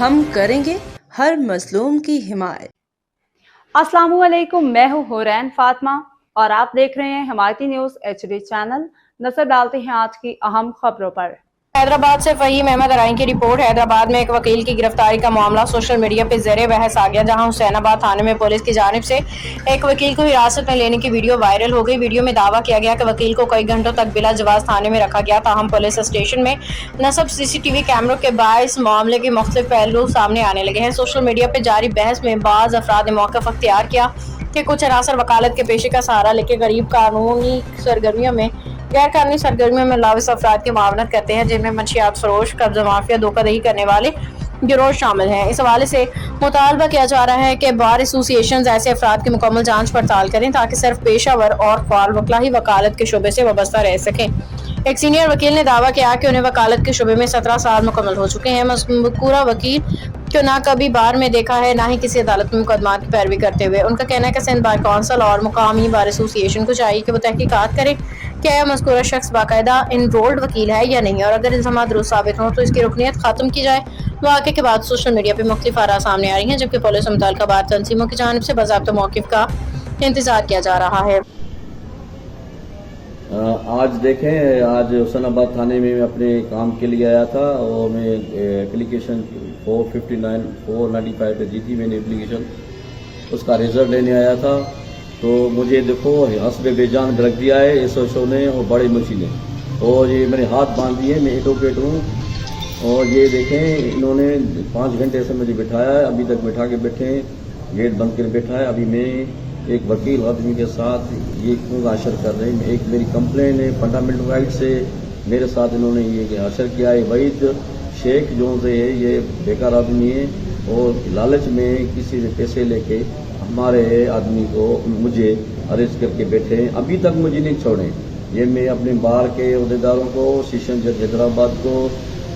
हम करेंगे हर मजलूम की हिमायत। अस्सलामुअलैकुम, मैं हूँ हुरैन फातिमा और आप देख रहे हैं हिमायती न्यूज HD चैनल। नजर डालते हैं आज की अहम खबरों पर। हैदराबाद से फहीम अहमद अराइन की रिपोर्ट। हैदराबाद में एक वकील की गिरफ्तारी का मामला सोशल मीडिया पर ज़ेरे बहस आ गया, जहां हुसैनाबाद थाने में पुलिस की जानिब से एक वकील को हिरासत में लेने की वीडियो वायरल हो गई। वीडियो में दावा किया गया कि वकील को कई घंटों तक बिला जवाब थाने में रखा गया। ताहम पुलिस स्टेशन में नस्ब CCTV कैमरों के बायस मामले के मुख्तलिफ पहलू सामने आने लगे हैं। सोशल मीडिया पर जारी बहस में बाज़ अफराद ने मौक़िफ़ अख्तियार किया कि कुछ अनासर वकालत के पेशे का सहारा लेकर गरीब कानूनी सरगर्मियों में गैर कानूनी सरगर्मियों में मुलविस अफराद की मुआवनत करते हैं, जिनमें मंशियात फरोश, कब्जा माफिया, धोखाधड़ी करने वाले गिरोह शामिल हैं। इस हवाले से मुतालबा किया जा रहा है कि बार एसोसिएशन ऐसे अफराद की मुकम्मल जांच पड़ताल करें ताकि सिर्फ पेशावर और फाल वकला ही वकालत के शोबे से वाबस्ता रह सकें। एक सीनियर वकील ने दावा किया कि उन्हें वकालत के शोबे में 17 साल मुकम्मल हो चुके हैं। मज़कूरा वकील को ना कभी बार में देखा है, ना ही किसी अदालत में मुकदमा की पैरवी करते हुए। उनका कहना है कि सिंध बार कौंसिल और मुकामी बार एसोसिएशन को चाहिए कि वो तहकीकात करें क्या यह मज़कूरा शख्स बाकायदा इनरोल्ड वकील है या नहीं, और अगर इल्ज़ाम दुरुस्त साबित हों तो इसकी रुकनियत खत्म की जाए। वाक़े के बाद सोशल मीडिया पर मुख्तलिफ आरा सामने आ रही हैं, जबकि पुलिस और मुतल्लिका बार तंजीमों की जानिब से बाज़ाब्ता मौक़िफ़ का इंतजार किया जा रहा है। आज देखें, आज हुसैनाबाद थाने में मैं अपने काम के लिए आया था और मैं एप्लीकेशन 495 पे दी थी मैंने एप्लीकेशन, उसका रिजल्ट लेने आया था। तो मुझे देखो हस्ब बेजान रख दिया है एसओ ने और बड़ी मशीनें, और ये मेरे हाथ बांध दिए। मैं एडवोकेट हूँ और ये देखें इन्होंने 5 घंटे से मुझे बिठाया है, अभी तक बिठा के बैठे हैं, गेट बंद कर बैठा है। अभी मैं एक वकील आदमी के साथ ये क्यों हासिल कर रहे हैं, एक मेरी कंप्लेन है फंडामेंटल राइट से, मेरे साथ इन्होंने ये हासिल किया है। वहीद शेख जो से है ये बेकार आदमी है और लालच में किसी से पैसे लेके हमारे आदमी को मुझे अरेस्ट करके बैठे हैं, अभी तक मुझे नहीं छोड़े। ये मैं अपने बार के अहदेदारों को, सेशन जज हैदराबाद को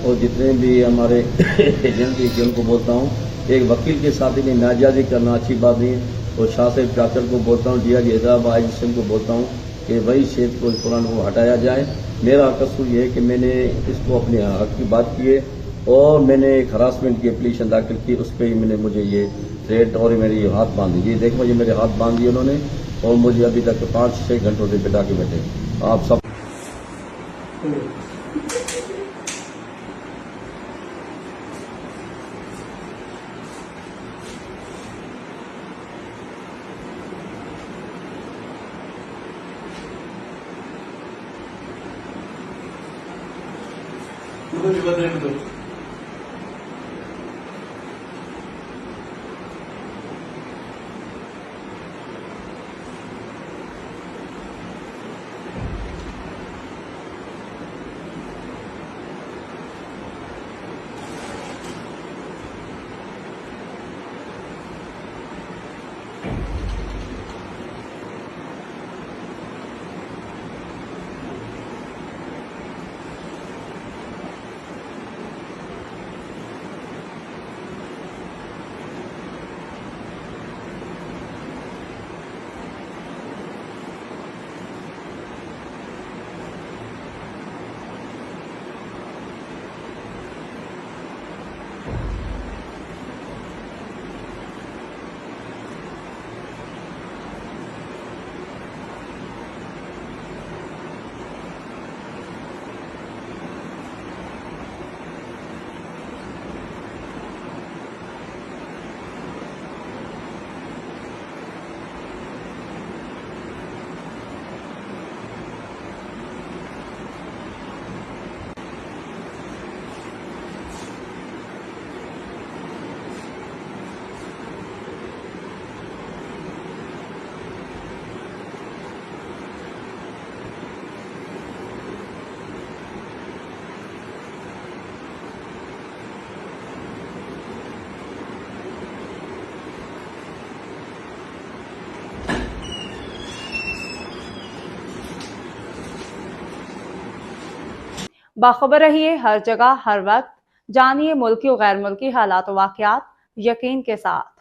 और जितने भी हमारे एजेंट थे उनको बोलता हूँ, एक वकील के साथ इन्हें नाजायज़ी करना अच्छी बात नहीं है। और शाह साहब चाचर को बोलता हूँ, DIG हैदराबाद IGSM को बोलता हूँ कि वही शेख को कुरान को हटाया जाए। मेरा कसूर ये है कि मैंने इसको अपने हक की बात की है और मैंने एक हरासमेंट की एप्लीकेशन दाखिल की, उस पर ही मैंने मुझे ये थ्रेट और मेरी हाथ बांध दी। ये देखो, ये मेरे हाथ बांध दिए उन्होंने और मुझे अभी तक 5-6 घंटों से बिठा के बैठे। आप सब बाखबर रहिए हर जगह हर वक्त, जानिए मुल्की और गैर मुल्की हालात और वाक़यात यकीन के साथ।